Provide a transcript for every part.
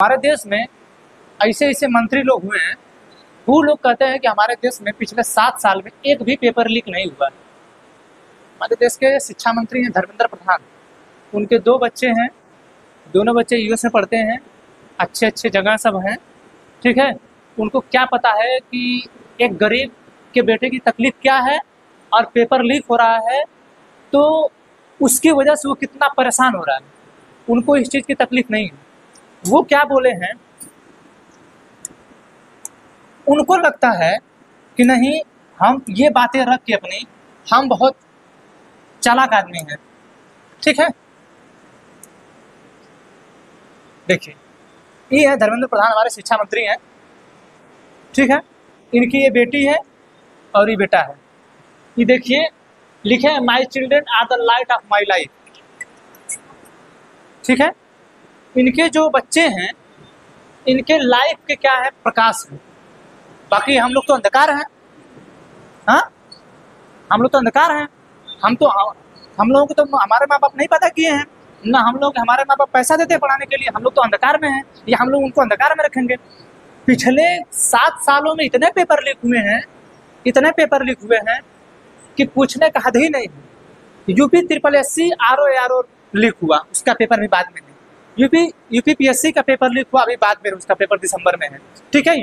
हमारे देश में ऐसे ऐसे मंत्री लोग हुए हैं, वो लोग कहते हैं कि हमारे देश में पिछले 7 साल में एक भी पेपर लीक नहीं हुआ। हमारे देश के शिक्षा मंत्री हैं धर्मेंद्र प्रधान, उनके 2 बच्चे हैं, दोनों बच्चे यूएस में पढ़ते हैं, अच्छे अच्छे जगह सब हैं, ठीक है। उनको क्या पता है कि एक गरीब के बेटे की तकलीफ क्या है और पेपर लीक हो रहा है तो उसकी वजह से वो कितना परेशान हो रहा है। उनको इस चीज़ की तकलीफ नहीं है। वो क्या बोले हैं, उनको लगता है कि नहीं, हम ये बातें रख के अपनी, हम बहुत चालाक आदमी हैं, ठीक है। देखिए, ये है धर्मेंद्र प्रधान, हमारे शिक्षा मंत्री हैं, ठीक है। इनकी ये बेटी है और ये बेटा है। ये देखिए लिखे हैं, my children are the light of my life, ठीक है। इनके जो बच्चे हैं, इनके लाइफ के क्या है, प्रकाश है। बाकी हम लोग तो अंधकार हैं, हाँ, हम लोग तो अंधकार हैं। हम लोगों को तो हमारे माँ बाप नहीं पता किए हैं ना, हमारे माँ बाप पैसा देते हैं पढ़ाने के लिए, हम लोग तो अंधकार में हैं, या हम लोग उनको अंधकार में रखेंगे। पिछले 7 सालों में इतने पेपर लीक हुए हैं कि पूछने का हद ही नहीं है। यूपी SSC RO लीक हुआ, उसका पेपर भी बाद में है। यूपी PSC का पेपर लीक हुआ, अभी बाद में, उसका पेपर दिसंबर में है, ठीक है।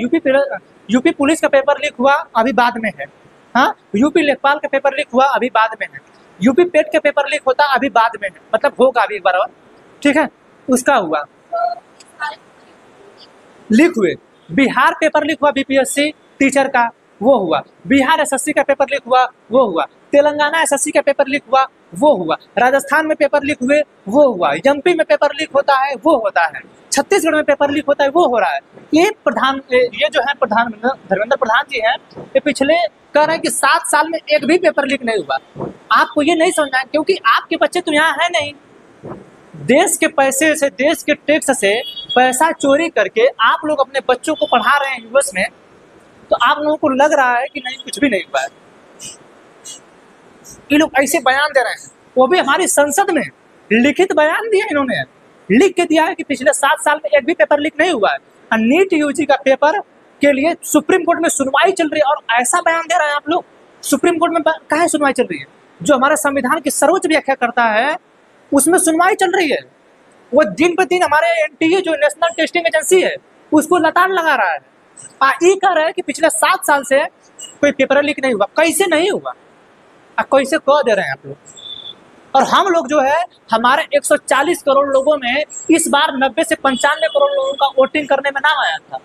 यूपी पुलिस का पेपर लीक हुआ, अभी बाद में है, हाँ। यूपी लेखपाल का पेपर लीक हुआ, अभी बाद में है। यूपी पेट का पेपर लीक होता, अभी बाद में है, मतलब होगा अभी एक बार और, ठीक है। उसका हुआ, लीक हुए। बिहार पेपर लीक हुआ BPSC टीचर का, वो हुआ। बिहार SSC का पेपर लीक हुआ, वो हुआ। तेलंगाना SSC का पेपर लीक हुआ, वो हुआ। राजस्थान में पेपर लीक हुए, वो हुआ। MP में पेपर लीक होता है, वो होता है। छत्तीसगढ़ में पेपर लीक होता है, वो हो रहा है। ये जो है प्रधान धर्मेंद्र प्रधान जी हैं, ये पिछले कह रहे हैं कि 7 साल में एक भी पेपर लीक नहीं हुआ। आपको ये नहीं समझना है, क्योंकि आपके बच्चे तो यहाँ है नहीं। देश के पैसे से, देश के टैक्स से पैसा चोरी करके आप लोग अपने बच्चों को पढ़ा रहे हैं यूएस में, तो आप लोगों को लग रहा है कि नहीं, कुछ भी नहीं हुआ है। ये लोग ऐसे बयान दे रहे हैं, वो भी हमारी संसद में लिखित बयान दिया, इन्होंने लिख के दिया है कि पिछले 7 साल में एक भी पेपर लीक नहीं हुआ है। नीट UG का पेपर के लिए सुप्रीम कोर्ट में सुनवाई चल रही है, और ऐसा बयान दे रहे हैं आप लोग। सुप्रीम कोर्ट में काहे सुनवाई चल रही है? जो हमारे संविधान की सर्वोच्च व्याख्या करता है, उसमें सुनवाई चल रही है। वो दिन पे दिन हमारे NTA जो नेशनल टेस्टिंग एजेंसी है, उसको लताड़ लगा रहा है। ये कह रहा है कि पिछले 7 साल से कोई पेपर लीक नहीं हुआ। कैसे नहीं हुआ, कैसे कह दे रहे हैं आप लोग? और हम लोग जो है, हमारे 140 करोड़ लोगों में इस बार 90 से 95 करोड़ लोगों का वोटिंग करने में नाम आया था।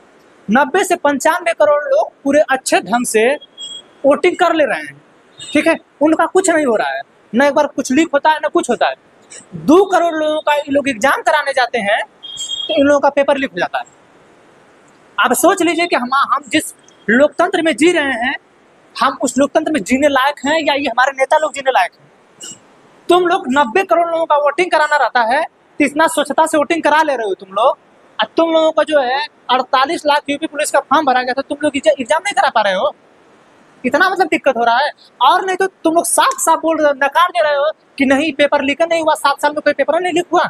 90 से 95 करोड़ लोग पूरे अच्छे ढंग से वोटिंग कर ले रहे हैं, ठीक है। उनका कुछ नहीं हो रहा है, न एक बार कुछ लीक होता है, न कुछ होता है। 2 करोड़ लोगों का ये लोग एग्जाम कराने जाते हैं तो इन लोगों का पेपर लीक हो जाता है। आप सोच लीजिए कि हम जिस लोकतंत्र में जी रहे हैं, हम उस लोकतंत्र में जीने लायक हैं, या ये हमारे नेता लोग जीने लायक हैं? तुम लोग 90 करोड़ लोगों का वोटिंग कराना रहता है, तो इतना स्वच्छता से वोटिंग करा ले रहे हो तुम लोग। और तुम लोगों का जो है 48 लाख यूपी पुलिस का फॉर्म भरा गया था, तुम लोग एग्जाम नहीं करा पा रहे हो। इतना मतलब दिक्कत हो रहा है। और नहीं तो तुम लोग साफ साफ बोल रहे हो, नकार दे रहे हो कि नहीं, पेपर लीक नहीं हुआ, 7 साल में कोई पेपर नहीं लीक हुआ।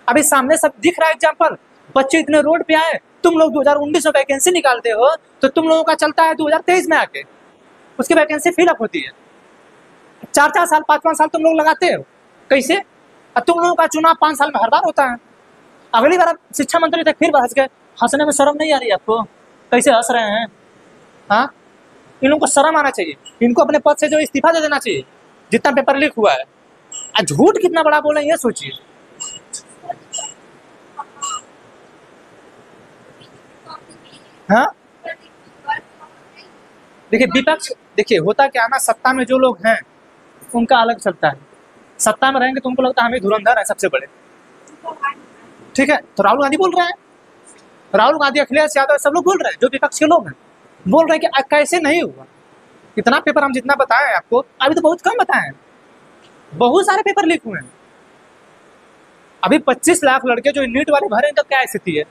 अभी सामने सब दिख रहा है एग्जाम्पल, बच्चे इतने रोड पे आए। तुम लोग 2019 में वैकेंसी निकालते हो, तो तुम लोगों का चलता है 2023 में आके उसकी वैकेंसी फिलअप होती है। 4-4 साल 5-5 साल तुम लोग लगाते हो, कैसे? अब तुम लोगों का चुनाव 5 साल में हर बार होता है। अगली बार आप शिक्षा मंत्री थे, फिर हंस गए। हंसने में शर्म नहीं आ रही आपको? कैसे हंस रहे हैं? हाँ, इन लोगों को शर्म आना चाहिए। इनको अपने पद से जो इस्तीफा दे देना चाहिए, जितना पेपर लीक हुआ है। झूठ कितना बड़ा बोले ये सोचिए। हाँ, देखिए विपक्ष, देखिए होता क्या है ना, सत्ता में जो लोग हैं उनका अलग चलता है। सत्ता में रहेंगे तो उनको लगता है हमें धुरंधर है सबसे बड़े, ठीक है। तो राहुल गांधी बोल रहे हैं, राहुल गांधी, अखिलेश यादव, सब लोग बोल रहे हैं, जो विपक्ष के लोग हैं बोल रहे हैं कि कैसे नहीं हुआ। इतना पेपर हम जितना बताएं आपको, अभी तो बहुत कम बताएं, बहुत सारे पेपर लीक हुए हैं। अभी 25 लाख लड़के जो नीट वाले भरे, इनका क्या स्थिति है?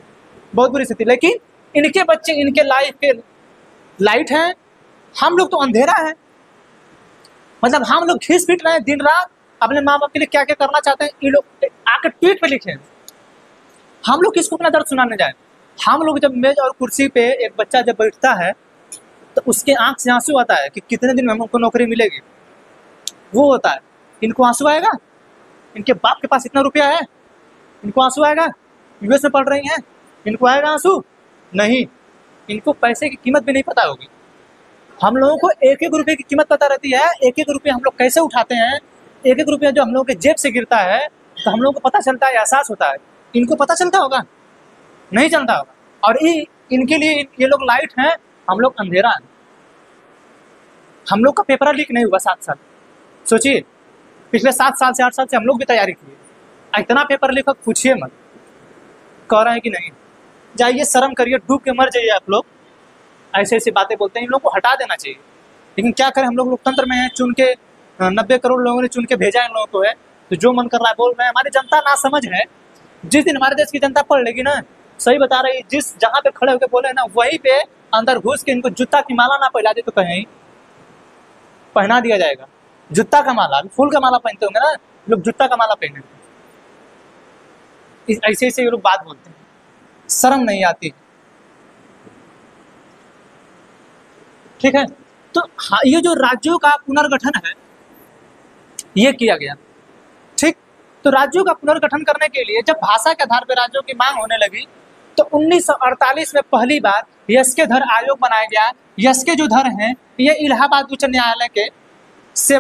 बहुत बुरी स्थिति। लेकिन इनके बच्चे, इनके लाइफ के लाइट हैं, हम लोग तो अंधेरा है। मतलब हम लोग घिस पीट रहे हैं दिन रात, अपने माँ बाप के लिए क्या क्या करना चाहते हैं, ये लोग आकर ट्वीट पे लिखे। हम लोग किसको अपना दर्द सुनाने जाए? हम लोग जब मेज और कुर्सी पे एक बच्चा जब बैठता है तो उसके आंख से आंसू आता है कि कितने दिन में हमको नौकरी मिलेगी, वो होता है। इनको आंसू आएगा? इनके बाप के पास इतना रुपया है, इनको आंसू आएगा? यूएस में पढ़ रही हैं, इनको आएगा आंसू? नहीं, इनको पैसे की कीमत भी नहीं पता होगी। हम लोगों को एक एक रुपये की कीमत पता रहती है, एक एक रुपये हम लोग कैसे उठाते हैं, एक एक रुपया जो हम लोगों के जेब से गिरता है तो हम लोगों को पता चलता है, एहसास होता है। इनको पता चलता होगा? नहीं चलता होगा। और इनके लिए ये लोग लाइट हैं, हम लोग अंधेरा है। हम लोग का पेपर लीक नहीं हुआ 7 साल, सोचिए पिछले 7 साल से 8 साल से हम लोग भी तैयारी किए, इतना पेपर लीक पूछिए मत। कह रहे हैं कि नहीं, जाइए शर्म करिए, डूब के मर जाइए आप लोग। ऐसे ऐसी बातें बोलते हैं, इन लोगों को हटा देना चाहिए। लेकिन क्या करें, हम लोग लोकतंत्र में हैं, चुन के 90 करोड़ लोगों ने चुन के भेजा इन लोगों को है, तो जो मन कर रहा है बोल रहे हैं। हमारी जनता ना समझ है। जिस दिन हमारे देश की जनता पढ़ लेगी ना, सही बता रही, जिस जहाँ पे खड़े होकर बोले ना, वहीं पे अंदर घुस के इनको जूता की माला ना पहला दे तो कहीं पहना दिया जाएगा। जूता का माला, फूल का माला पहनते होंगे ना लोग, जूता का माला पहने। ऐसे ऐसे ये लोग बात बोलते हैं, शर्म नहीं आती। ठीक है, तो हाँ, ये जो राज्यों का पुनर्गठन है ये किया गया। ठीक, तो राज्यों का पुनर्गठन करने के लिए जब भाषा के आधार पर राज्यों की मांग होने लगी तो 1948 में पहली बार यस्के धर आयोग बनाया गया। यस्के जो धर हैं ये इलाहाबाद उच्च न्यायालय के